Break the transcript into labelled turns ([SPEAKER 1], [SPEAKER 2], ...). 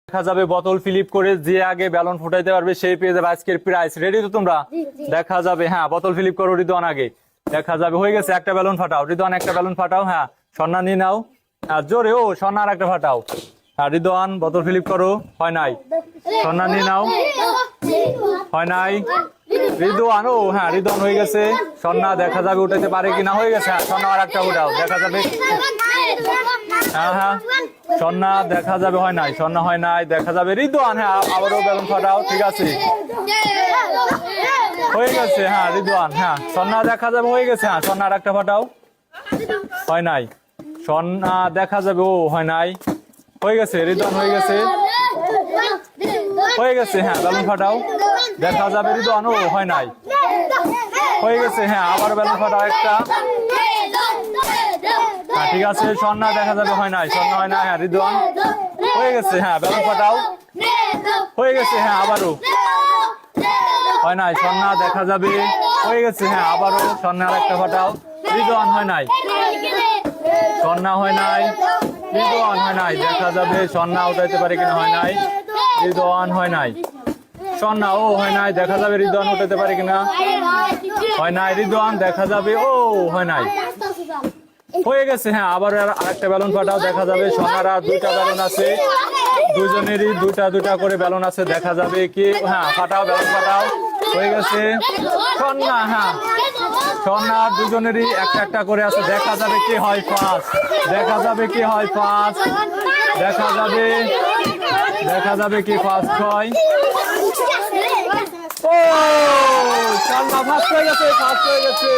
[SPEAKER 1] দেখা যাবে বোতল ফিলিপ করে যে আগে ব্যালন ফুটাইতে পারবে সেই পেয়ে যাবে আজকের প্রাইস। রেডি তো তোমরা? দেখা যাবে, হ্যাঁ বোতল ফিলিপ করো রিদওয়ান আগে। দেখা যাবে হয়ে গেছে, একটা ব্যালন ফাটাও রিদওয়ান, একটা ব্যালন ফাটাও। হ্যাঁ স্বর্ণা নিয়ে নাও, জোরে ও স্বর্ণা আর একটা ফাটাও। হ্যাঁ রিদওয়ান বোতল ফিলিপ করো, হয় নাই। স্বর্ণা নিয়ে নাও, হয় নাই। রিদওয়ান, ও হ্যাঁ রিদওয়ান হয়ে গেছে। স্বর্ণা দেখা যাবে উঠাইতে পারে কিনা, হয়ে গেছে। হ্যাঁ স্বর্ণা আর একটা উঠাও, দেখা যাবে। হ্যাঁ হ্যাঁ স্বর্ণা দেখা যাবে, হয় নাই। স্বর্ণা হয় নাই, দেখা যাবে রিদওয়ান। হ্যাঁ আবারও ব্যালন ফাটাও, ঠিক আছে হয়ে গেছে। হ্যাঁ রিদওয়ান, হ্যাঁ স্বর্ণা দেখা যাবে হয়ে গেছে। হ্যাঁ স্বর্ণা আর একটা ফাটাও, হয় নাই। স্বর্ণা দেখা যাবে, ও হয় নাই, হয়ে গেছে। রিদওয়ান হয়ে গেছে, হয়ে গেছে। হ্যাঁ ব্যালন ফাটাও, দেখা যাবে। রিদওয়ান, ও হয় নাই, হয়ে গেছে। হ্যাঁ আবার ব্যালন ফাটাও একটা। হ্যাঁ ঠিক আছে। স্বর্ণা দেখা যাবে, হয় নাই। স্বর্ণা হয় না। হ্যাঁ রিদওয়ান হয়ে গেছে। হ্যাঁ ব্যালন ফাটাও, হয়ে গেছে। হ্যাঁ আবারও হয় নাই। স্বর্ণা দেখা যাবে, হয়ে গেছে। হ্যাঁ আবারও স্বর্ণা আর একটা ফাটাও। রিদওয়ান হয় নাই, স্বর্ণা হয় নাই। রিদওয়ান হয় নাই, দেখা যাবে। স্বর্ণা উঠাইতে পারে কিনা, হয় নাই। রিদওয়ান হয় নাই। স্বর্ণা, ও হয় নাই, দেখা যাবে। রিদওয়ান উঠাইতে পারে কিনা, হয় নাই। রিদওয়ান দেখা যাবে, ও হয় নাই, হয়ে গেছে। হ্যাঁ আবার আরেকটা ব্যালন ফাটাও, দেখা যাবে। স্বর্ণার আর দুইটা ব্যালন আছে, দুজনেরই দুইটা দুইটা করে ব্যালন আছে, দেখা যাবে কি। হ্যাঁ ফাটাও, ব্যালন ফাটাও, হয়ে গেছে। স্বর্ণা, হ্যাঁ স্বর্ণা দুজনেরই একটা একটা করে আছে, দেখা যাবে কি হয় ফার্স্ট, দেখা যাবে কি হয় ফার্স্ট, দেখা যাবে, দেখা যাবে কি ফার্স্ট হয়। ও স্বর্ণা ফার্স্ট হয়ে গেছে, ফার্স্ট হয়ে গেছে।